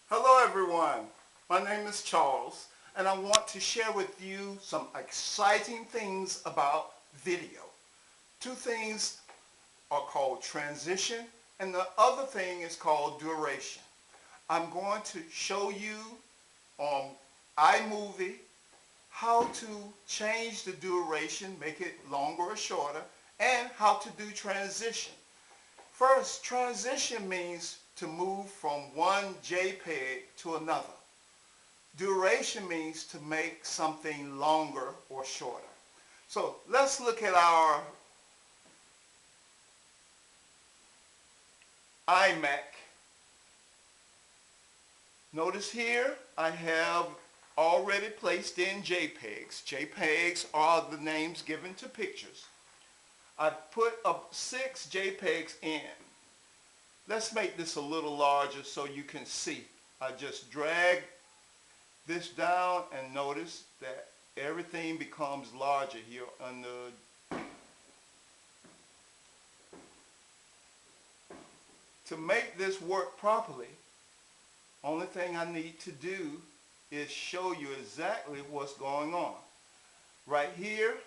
Hello everyone, my name is Charles and I want to share with you some exciting things about video. Two things are called transition and the other thing is called duration. I'm going to show you on iMovie how to change the duration, make it longer or shorter, and how to do transition. First, transition means to move from one JPeg to another. Duration means to make something longer or shorter. So let's look at our iMac. Notice here I have already placed in JPEGs. JPEGs are the names given to pictures. I've put up 6 JPEGs in. Let's make this a little larger so you can see. I just drag this down and notice that everything becomes larger here on the... To make this work properly, only thing I need to do is show you exactly what's going on. Right here,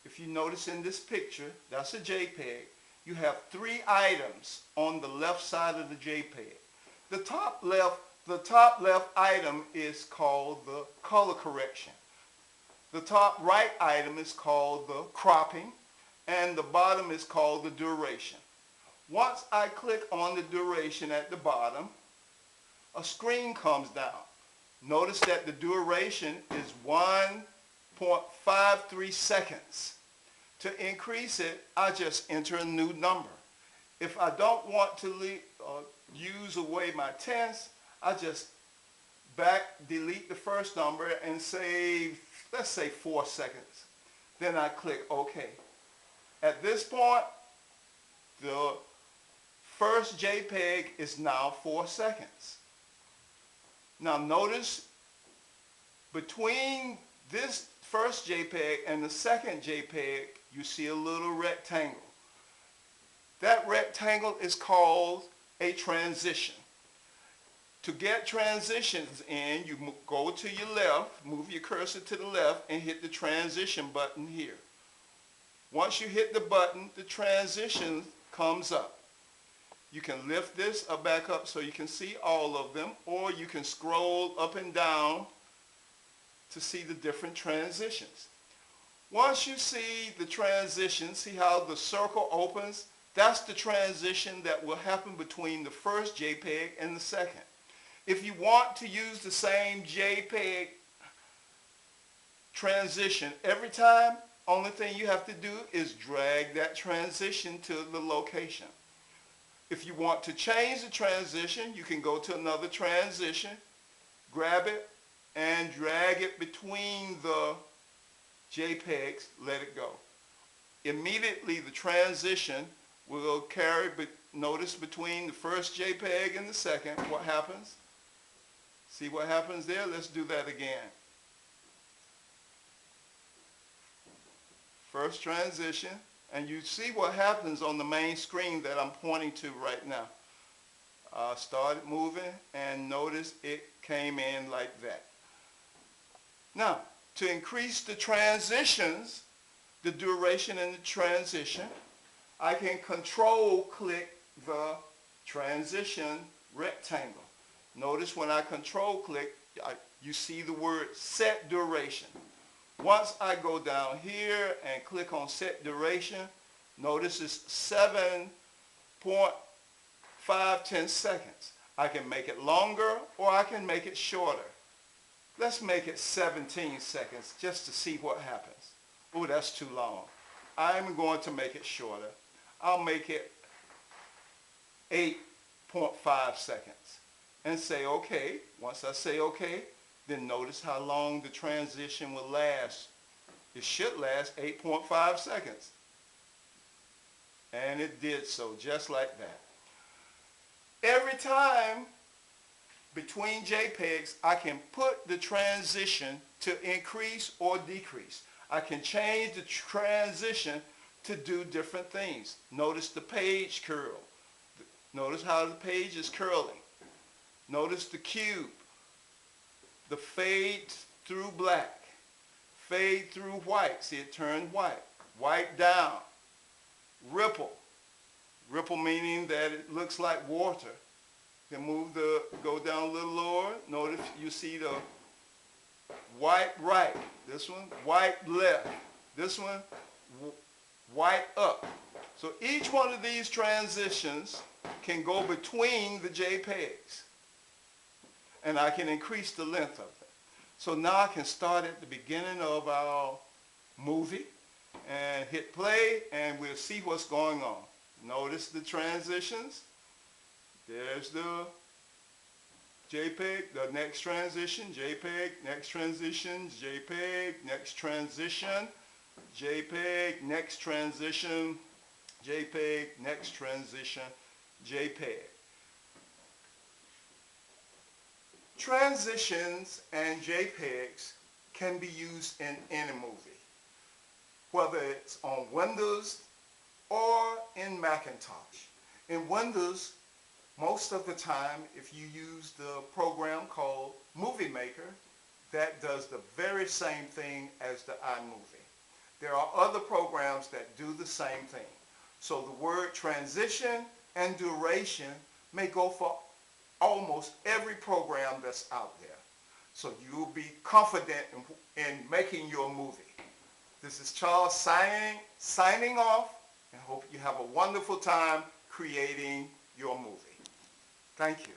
if you notice in this picture, that's a JPEG. You have 3 items on the left side of the JPEG. The top left item is called the color correction. The top right item is called the cropping, and the bottom is called the duration. Once I click on the duration at the bottom, a screen comes down. Notice that the duration is 1.53 seconds. To increase it, I just enter a new number. If I don't want to use away my tenths, I just delete the first number and say, let's say 4 seconds. Then I click OK. At this point, the first JPEG is now 4 seconds. Now notice between this first JPEG and the second JPEG, you see a little rectangle. That rectangle is called a transition. To get transitions in, you go to your left, move your cursor to the left, and hit the transition button here. Once you hit the button, the transition comes up. You can lift this back up so you can see all of them, or you can scroll up and down to see the different transitions. Once you see the transition, see how the circle opens? That's the transition that will happen between the first JPEG and the second. If you want to use the same JPEG transition every time, only thing you have to do is drag that transition to the location. If you want to change the transition, you can go to another transition, grab it, and drag it between the JPEGs, let it go. Immediately the transition will carry, notice between the first JPEG and the second, what happens? See what happens there? Let's do that again. First transition, and you see what happens on the main screen that I'm pointing to right now. Started moving and notice it came in like that. Now, to increase the transitions, the duration and the transition, I can control click the transition rectangle. Notice when I control click, you see the word set duration. Once I go down here and click on set duration, notice it's 7.5 seconds. I can make it longer or I can make it shorter. Let's make it 17 seconds just to see what happens. Oh, that's too long. I'm going to make it shorter. I'll make it 8.5 seconds and say OK. Once I say OK, then notice how long the transition will last. It should last 8.5 seconds. And it did so, just like that. Every time between JPEGs, I can put the transition to increase or decrease. I can change the transition to do different things. Notice the page curl. Notice how the page is curling. Notice the cube, the fade through black, fade through white. See, it turned white. White down, ripple. Ripple meaning that it looks like water. Then go down a little lower. Notice you see the white right. This one, white left. This one, white up. So each one of these transitions can go between the JPEGs. And I can increase the length of it. So now I can start at the beginning of our movie and hit play, and we'll see what's going on. Notice the transitions. There's the JPEG, the next transition, JPEG, next transition, JPEG, next transition, JPEG, next transition, JPEG, next transition, JPEG. Transitions and JPEGs can be used in any movie, whether it's on Windows or in Macintosh. In Windows, most of the time, if you use the program called Movie Maker, that does the very same thing as the iMovie. There are other programs that do the same thing. So the word transition and duration may go for almost every program that's out there. So you'll be confident in making your movie. This is Charles signing off, and hope you have a wonderful time creating your movie. Thank you.